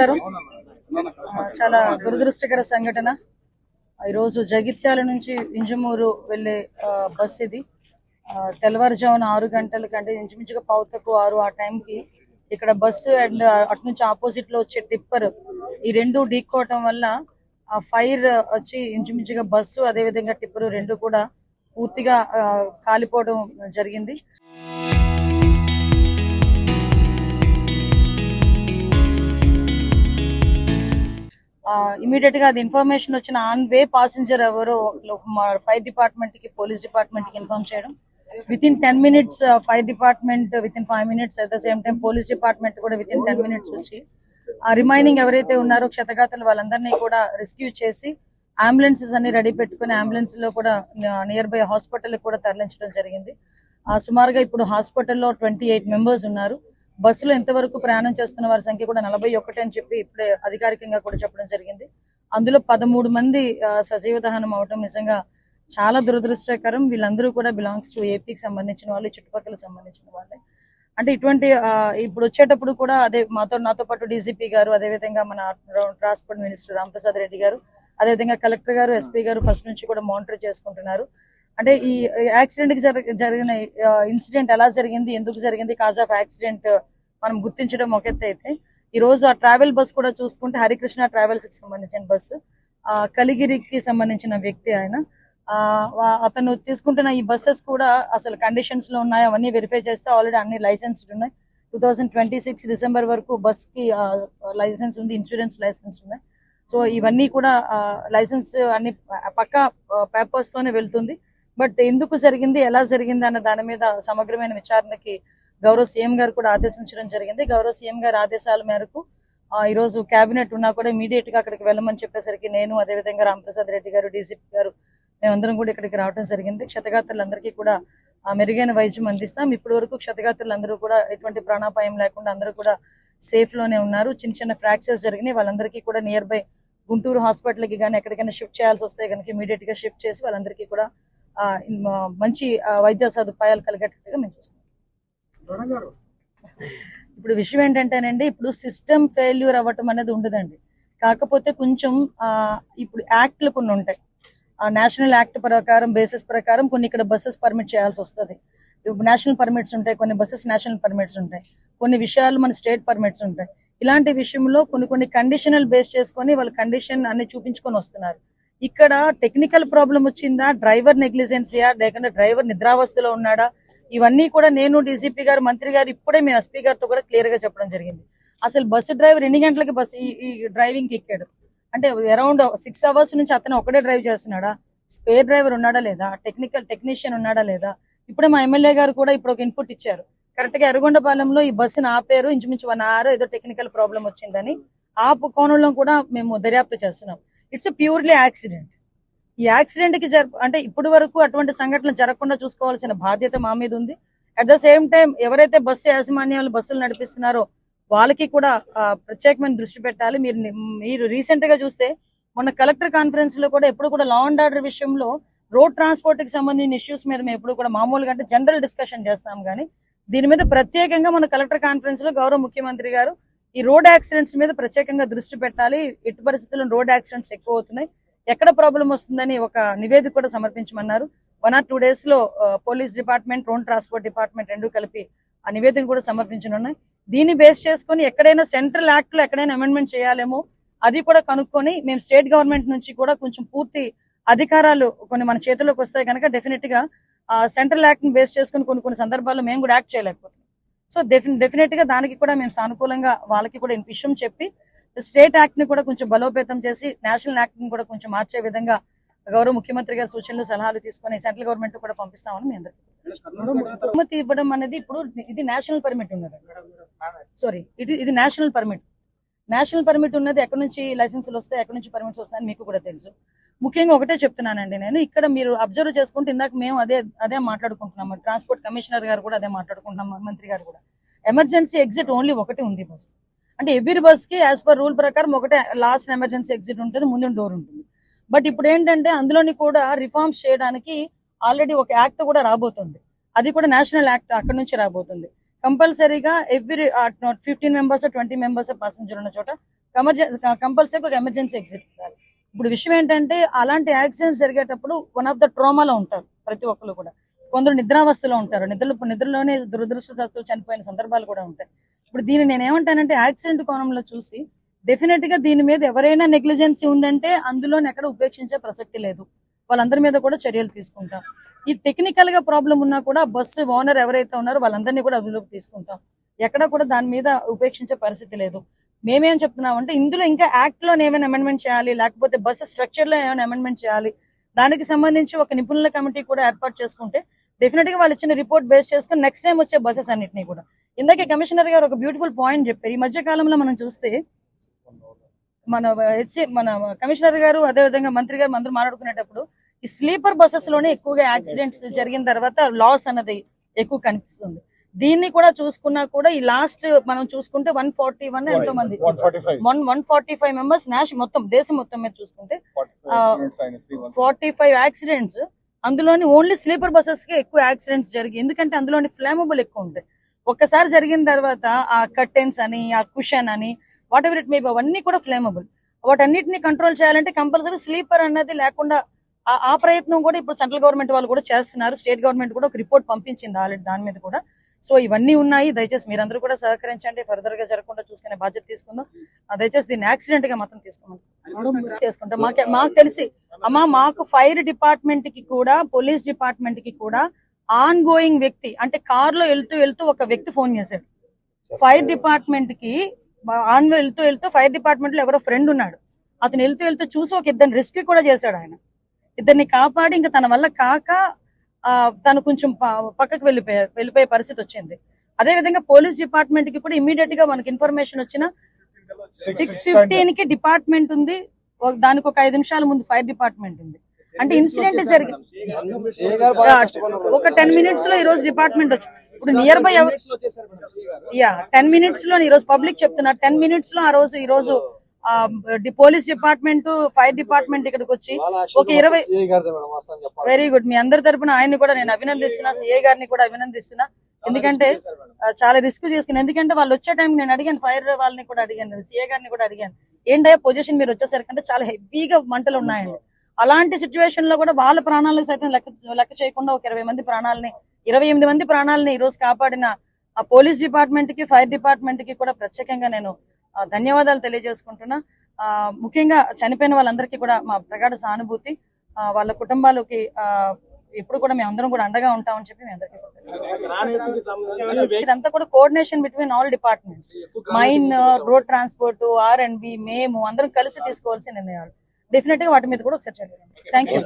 నమస్కారం. చాలా దురదృష్టకర సంఘటన. ఈరోజు జగిత్యాల నుంచి ఇంజమూరు వెళ్లే బస్ ఇది. తెల్లవారుజామున 6 గంటల కంటే ఇంచుమించుగా 5:15 ఆ టైంకి ఇక్కడ బస్సు అండ్ అటు నుంచి ఆపోజిట్ లో వచ్చే టిప్పర్ ఈ రెండు ఢీక్కోవటం వల్ల ఆ ఫైర్ వచ్చి ఇంచుమించుగా బస్సు అదేవిధంగా టిప్పర్ రెండు కూడా పూర్తిగా కాలిపోవడం జరిగింది. ఇమీడియట్ గా అది ఇన్ఫర్మేషన్ వచ్చిన ఆన్ వే పాసెంజర్ ఎవరో ఫైర్ డిపార్ట్మెంట్ కి పోలీస్ డిపార్ట్మెంట్ కి ఇన్ఫార్మ్ చేయడం. With in 10 minutes fire department, with in 5 minutes at the same time police department కూడా విత్ ఇన్ 10 minutes వచ్చి ఆ రిమైనింగ్ ఎవరైతే ఉన్నారో క్షతగాతులు వాళ్ళందరినీ కూడా రెస్క్యూ చేసి అంబులెన్సెస్ అన్ని రెడీ పెట్టుకుని అంబులెన్స్ లో కూడా నియర్ బై హాస్పిటల్ కూడా తరలించడం జరిగింది. సుమారుగా ఇప్పుడు హాస్పిటల్లో 28 members ఉన్నారు. బస్సులో ఎంతవరకు ప్రయాణం చేస్తున్న వారి సంఖ్య కూడా 41 అని చెప్పి ఇప్పుడే అధికారికంగా కూడా చెప్పడం జరిగింది. అందులో 13 మంది సజీవ దహనం అవడం నిజంగా చాలా దురదృష్టకరం. వీళ్ళందరూ కూడా బిలాంగ్స్ టు ఏపీకి సంబంధించిన వాళ్ళు, చుట్టుపక్కల సంబంధించిన వాళ్ళే. అంటే ఇటువంటి ఇప్పుడు వచ్చేటప్పుడు కూడా అదే నాతో పాటు డీజీపీ గారు, అదేవిధంగా మన ట్రాన్స్పోర్ట్ మినిస్టర్ రాంప్రసాద్ రెడ్డి గారు, అదేవిధంగా కలెక్టర్ గారు, ఎస్పీ గారు ఫస్ట్ నుంచి కూడా మానిటర్ చేసుకుంటున్నారు. అంటే ఈ యాక్సిడెంట్ కి జరిగిన ఇన్సిడెంట్ ఎలా జరిగింది, ఎందుకు జరిగింది, కాజ్ ఆఫ్ యాక్సిడెంట్ మనం గుర్తించడం ఒక ఎత్తు అయితే, ఈ రోజు ఆ ట్రావెల్ బస్ కూడా చూసుకుంటే హరికృష్ణ ట్రావెల్స్ కి సంబంధించిన బస్సు, కలిగిరికి సంబంధించిన వ్యక్తి ఆయన. అతను తీసుకుంటున్న ఈ బస్సెస్ కూడా అసలు కండిషన్స్ లో ఉన్నాయి అవన్నీ వెరిఫై చేస్తే ఆల్రెడీ అన్ని లైసెన్స్డ్ ఉన్నాయి. 2026 December వరకు బస్ కి లైసెన్స్ ఉంది, ఇన్సూరెన్స్ లైసెన్స్ ఉన్నాయి. సో ఇవన్నీ కూడా లైసెన్స్ అన్ని పక్కా పేపర్స్ తోనే వెళ్తుంది. బట్ ఎందుకు జరిగింది, ఎలా జరిగింది అన్న దాని మీద సమగ్రమైన విచారణకి గౌరవ సీఎం గారు కూడా ఆదేశించడం జరిగింది. గౌరవ సీఎం గారి ఆదేశాల మేరకు ఈ రోజు కేబినెట్ ఉన్నా కూడా ఇమీడియట్ గా అక్కడికి వెళ్ళమని చెప్పేసరికి నేను, అదేవిధంగా రాంప్రసాద్ రెడ్డి గారు, డీజీపీ గారు మేమందరం కూడా ఇక్కడికి రావడం జరిగింది. క్షతగాత్రులందరికీ కూడా మెరుగైన వైద్యం అందిస్తాం. ఇప్పటి వరకు క్షతగాత్రులందరూ కూడా ఎటువంటి ప్రాణాపాయం లేకుండా అందరూ కూడా సేఫ్ లోనే ఉన్నారు. చిన్న చిన్న ఫ్రాక్చర్స్ జరిగినాయి. వాళ్ళందరికీ కూడా నియర్ బై గుంటూరు హాస్పిటల్ కి కానీ ఎక్కడికైనా షిఫ్ట్ చేయాల్సి వస్తే కనుక ఇమీడియట్ గా షిఫ్ట్ చేసి వాళ్ళందరికీ కూడా మంచి వైద్య సదుపాయాలు కలిగేటట్టుగా మేము చూసుకుంటాం. ఇప్పుడు విషయం ఏంటంటేనండి, ఇప్పుడు సిస్టమ్ ఫెయిల్యూర్ అవ్వటం అనేది ఉండదండి. కాకపోతే కొంచెం ఇప్పుడు యాక్ట్లు కొన్ని ఉంటాయి. నేషనల్ యాక్ట్ ప్రకారం, బేసిస్ ప్రకారం కొన్ని ఇక్కడ బస్సెస్ పర్మిట్ చేయాల్సి వస్తుంది. నేషనల్ పర్మిట్స్ ఉంటాయి, కొన్ని బస్సెస్ నేషనల్ పర్మిట్స్ ఉంటాయి, కొన్ని విషయాలు మన స్టేట్ పర్మిట్స్ ఉంటాయి. ఇలాంటి విషయంలో కొన్ని కండిషనల్ బేస్ చేసుకొని వాళ్ళ కండిషన్ అన్ని చూపించుకొని వస్తున్నారు. ఇక్కడ టెక్నికల్ ప్రాబ్లం వచ్చిందా, డ్రైవర్ నెగ్లిజెన్సీయా, లేకుంటే డ్రైవర్ నిద్రావస్థలో ఉన్నాడా, ఇవన్నీ కూడా నేను, డీజీపీ గారు, మంత్రి గారు ఇప్పుడే మేము ఎస్పీ గారితో కూడా క్లియర్ గా చెప్పడం జరిగింది. అసలు బస్సు డ్రైవర్ ఎన్ని గంటలకి బస్సు ఈ డ్రైవింగ్ కి ఎక్కాడు అంటే అరౌండ్ 6 hours నుంచి అతను ఒకటే డ్రైవ్ చేస్తున్నాడా, స్పేర్ డ్రైవర్ ఉన్నాడా లేదా, టెక్నీషియన్ ఉన్నాడా లేదా. ఇప్పుడే మా ఎమ్మెల్యే గారు కూడా ఇప్పుడు ఒక ఇన్పుట్ ఇచ్చారు. కరెక్ట్ గా ఎర్రగొండపాలెంలో ఈ బస్సును ఆపారు, ఇంచుమించు 1 hour ఏదో టెక్నికల్ ప్రాబ్లం వచ్చిందని. ఆ కోణంలో కూడా మేము దర్యాప్తు చేస్తున్నాం. It's purely accident. ఈ యాక్సిడెంట్ కి అంటే ఇప్పటి వరకు అటువంటి సంఘటనలు జరగకుండా చూసుకోవాల్సిన బాధ్యత మా మీద ఉంది. అట్ ద సేమ్ టైం ఎవరైతే బస్సు యాజమాన్యాలు బస్సులు నడిపిస్తున్నారో వాళ్ళకి కూడా ప్రత్యేకమైన దృష్టి పెట్టాలి. మీరు రీసెంట్ గా చూస్తే మొన్న కలెక్టర్ కాన్ఫరెన్స్ లో కూడా ఎప్పుడు కూడా లా అండ్ ఆర్డర్ విషయంలో రోడ్ ట్రాన్స్పోర్ట్ కి సంబంధించిన ఇష్యూస్ మీద మేము ఎప్పుడు కూడా మామూలుగా అంటే జనరల్ డిస్కషన్ చేస్తాం, కానీ దీని మీద ప్రత్యేకంగా మన కలెక్టర్ కాన్ఫరెన్స్ లో గౌరవ ముఖ్యమంత్రి గారు ఈ రోడ్ యాక్సిడెంట్స్ మీద ప్రత్యేకంగా దృష్టి పెట్టాలి. ఎట్టి పరిస్థితుల్లో రోడ్ యాక్సిడెంట్స్ ఎక్కువ అవుతున్నాయి, ఎక్కడ ప్రాబ్లం వస్తుందని ఒక నివేదిక కూడా సమర్పించమన్నారు. 1 or 2 days లో police department, road transport department రెండు కలిపి ఆ నివేదిక కూడా సమర్పించనున్నాయి. దీన్ని బేస్ చేసుకుని ఎక్కడైనా సెంట్రల్ యాక్ట్ లో ఎక్కడైనా అమెండ్మెంట్ చేయాలేమో అది కూడా కనుక్కొని మేము స్టేట్ గవర్నమెంట్ నుంచి కూడా కొంచెం పూర్తి అధికారాలు కొన్ని మన చేతుల్లోకి వస్తాయి కనుక డెఫినెట్ గా సెంట్రల్ యాక్ట్ ని బేస్ చేసుకుని కొన్ని సందర్భాల్లో మేము కూడా యాక్ట్ చేయలేకపోతున్నాం. సో డెఫినెట్ గా దానికి కూడా మేము సానుకూలంగా వాళ్ళకి కూడా విషయం చెప్పి స్టేట్ యాక్ట్ ని కూడా కొంచెం బలోపేతం చేసి నేషనల్ యాక్ట్ ని కూడా కొంచెం మార్చే విధంగా గౌరవ ముఖ్యమంత్రి గారి సూచనలు, సలహాలు తీసుకుని సెంట్రల్ గవర్నమెంట్ కూడా పంపిస్తామని మీ అందరికీ. అనుమతి ఇవ్వడం అనేది ఇప్పుడు ఇది నేషనల్ పర్మిట్ ఉన్నది. సారీ, ఇది నేషనల్ పర్మిట్. నేషనల్ పర్మిట్ ఉన్నది ఎక్కడి నుంచి లైసెన్సులు వస్తాయి, ఎక్కడి నుంచి పర్మిట్స్ వస్తాయని మీకు కూడా తెలుసు. ముఖ్యంగా ఒకటే చెప్తున్నానండి నేను, ఇక్కడ మీరు అబ్జర్వ్ చేసుకుంటే ఇందాక మేము అదే మాట్లాడుకుంటున్నాము, ట్రాన్స్పోర్ట్ కమిషనర్ గారు కూడా అదే మాట్లాడుకుంటున్నాం, మంత్రి గారు కూడా. ఎమర్జెన్సీ ఎగ్జిట్ ఓన్లీ ఒకటి ఉంది బస్ అంటే ఎవ్రీ బస్ కి యాజ్ పర్ రూల్ ప్రకారం ఒకటే లాస్ట్ ఎమర్జెన్సీ ఎగ్జిట్ ఉంటుంది, ముందు డోర్ ఉంటుంది. బట్ ఇప్పుడు ఏంటంటే అందులోని కూడా రిఫార్మ్స్ చేయడానికి ఆల్రెడీ ఒక యాక్ట్ కూడా రాబోతుంది. అది కూడా నేషనల్ యాక్ట్ అక్కడ నుంచి రాబోతుంది. కంపల్సరీగా ఎవ్రీ 15 members 20 members ప్యాసింజర్ ఉన్న చోట కంపల్సరీ ఒక ఎమర్జెన్సీ ఎగ్జిట్ ఉండాలి. ఇప్పుడు విషయం ఏంటంటే అలాంటి యాక్సిడెంట్స్ జరిగేటప్పుడు వన్ ఆఫ్ ద ట్రామాలో ఉంటారు ప్రతి ఒక్కరు కూడా. కొందరు నిద్రావస్థలో ఉంటారు, నిద్రలోనే దురదృష్టవశాత్తు చనిపోయిన సందర్భాలు కూడా ఉంటాయి. ఇప్పుడు దీన్ని నేను ఏమంటానంటే యాక్సిడెంట్ కోణంలో చూసి డెఫినెట్ గా దీని మీద ఎవరైనా నెగ్లిజెన్సీ ఉందంటే అందులోనే ఎక్కడ ఉపేక్షించే ప్రసక్తి లేదు. వాళ్ళందరి మీద కూడా చర్యలు తీసుకుంటాం. ఈ టెక్నికల్ గా ప్రాబ్లం ఉన్నా కూడా బస్సు ఓనర్ ఎవరైతే ఉన్నారో వాళ్ళందరినీ కూడా అదుపులోకి తీసుకుంటాం. ఎక్కడ కూడా దాని మీద ఉపేక్షించే పరిస్థితి లేదు. మేమేం చెప్తున్నాం అంటే ఇందులో ఇంకా యాక్ట్ లో ఏమైనా అమెండ్మెంట్ చేయాలి, లేకపోతే బస్సు స్ట్రక్చర్ లో ఏమైనా అమెండ్మెంట్ చేయాలి, దానికి సంబంధించి ఒక నిపుణుల కమిటీ కూడా ఏర్పాటు చేసుకుంటే డెఫినెట్ గా వాళ్ళు ఇచ్చిన రిపోర్ట్ బేస్ చేసుకుని నెక్స్ట్ టైం వచ్చే బస్సెస్ అన్నిటినీ కూడా. ఇందాకే కమిషనర్ గారు ఒక బ్యూటిఫుల్ పాయింట్ చెప్పారు. ఈ మధ్య కాలంలో మనం చూస్తే మన కమిషనర్ గారు అదే విధంగా మంత్రి గారు అందరూ మాట్లాడుకునేటప్పుడు ఈ స్లీపర్ బస్సెస్ లోనే ఎక్కువగా యాక్సిడెంట్స్ జరిగిన తర్వాత లాస్ అన్నది ఎక్కువ కనిపిస్తుంది. దీన్ని కూడా చూసుకున్నా కూడా ఈ లాస్ట్ మనం చూసుకుంటే 141 ఎంతో మంది 145 మెంబర్స్ మొత్తం దేశం మొత్తం మీద చూసుకుంటే 45 యాక్సిడెంట్స్. అందులోని ఓన్లీ స్లీపర్ బస్సెస్ కి ఎక్కువ యాక్సిడెంట్స్ జరిగాయి. ఎందుకంటే అందులోని ఫ్లేమబుల్ ఎక్కువ ఉంటాయి. ఒక్కసారి జరిగిన తర్వాత ఆ కర్టెన్స్ అని, ఆ కుషన్ అని, what ever it may be, అవన్నీ కూడా ఫ్లేమబుల్. వాటన్నిటిని కంట్రోల్ చేయాలంటే కంపల్సరీ స్లీపర్ అన్నది లేకుండా ఆ ప్రయత్నం కూడా ఇప్పుడు సెంట్రల్ గవర్నమెంట్ వాళ్ళు కూడా చేస్తున్నారు. స్టేట్ గవర్నమెంట్ కూడా ఒక రిపోర్ట్ పంపించింది ఆల్రెడీ దాని మీద కూడా. సో ఇవన్నీ ఉన్నాయి. దయచేసి మీరందరూ కూడా సహకరించండి. ఫర్దర్ గా జరగకుండా చూసుకునే బాధ్యత తీసుకుందాం. దయచేసి దీన్ని యాక్సిడెంట్ గా మాత్రం చేసుకుంటాం. మాకు తెలిసి మాకు ఫైర్ డిపార్ట్మెంట్ కి కూడా, పోలీస్ డిపార్ట్మెంట్ కి కూడా ఆన్ గోయింగ్ వ్యక్తి అంటే కార్ లో వెళ్తూ ఒక వ్యక్తి ఫోన్ చేశాడు ఫైర్ డిపార్ట్మెంట్ కి. వెళ్తూ ఫైర్ డిపార్ట్మెంట్ లో ఎవరో ఫ్రెండ్ ఉన్నాడు, అతను వెళ్తూ చూసి ఒక ఇద్దరిని రెస్క్యూ కూడా చేశాడు. ఆయన ఇద్దరిని కాపాడి ఇంకా తన వల్ల కాక తను కొంచెం పక్కకు వెళ్ళిపోయే పరిస్థితి వచ్చింది. అదే విధంగా పోలీస్ డిపార్ట్మెంట్ కి కూడా ఇమీడియట్ గా మనకి ఇన్ఫర్మేషన్ వచ్చిన 6:15 కి డిపార్ట్మెంట్ ఉంది, దానికి ఒక 5 నిమిషాల ముందు ఫైర్ డిపార్ట్మెంట్ ఉంది. అంటే ఇన్సిడెంట్ జరిగి ఒక 10 మినిట్స్ లో ఈ రోజు డిపార్ట్మెంట్ వచ్చి ఇప్పుడు నియర్ బై 10 మినిట్స్ లో ఈ రోజు పబ్లిక్ చెప్తున్నారు. 10 మినిట్స్ లో ఈ రోజు పోలీస్ డిపార్ట్మెంట్, ఫైర్ డిపార్ట్మెంట్ ఇక్కడికి వచ్చి ఒక 20. Very good. మీ అందరి తరపున ఆయన్ని కూడా నేను అభినందిస్తున్నా, సిఏ గారిని కూడా అభినందిస్తున్నా. ఎందుకంటే చాలా రిస్క్ తీసుకుని, ఎందుకంటే వాళ్ళు వచ్చే టైం నేను అడిగాను, ఫైర్ వాళ్ళని కూడా అడిగాను, సిఏ గారిని కూడా అడిగాను, ఏంటో పొజిషన్ మీరు వచ్చేసరికంటే చాలా హెవీగా మంటలు ఉన్నాయండి. అలాంటి సిచ్యువేషన్ లో కూడా వాళ్ళ ప్రాణాలను సైతం లెక్క చేయకుండా ఒక 28 మంది ప్రాణాలని ఈ రోజు కాపాడిన ఆ పోలీస్ డిపార్ట్మెంట్ కి, ఫైర్ డిపార్ట్మెంట్ కి కూడా ప్రత్యేకంగా నేను ధన్యవాదాలు తెలియజేసుకుంటున్నా. ముఖ్యంగా చనిపోయిన వాళ్ళందరికీ కూడా మా ప్రగాఢ సానుభూతి. వాళ్ళ కుటుంబాలకి ఎప్పుడు కూడా మేము అందరం కూడా అండగా ఉంటామని చెప్పి మీ అందరికీ ఇదంతా కూడా coordination between all departments, mine, road transport, R&B, మేము అందరం కలిసి తీసుకోవాల్సిన నిర్ణయాలు. డెఫినెట్ గా వాటి మీద కూడా ఒకసారి చర్చ. Thank you.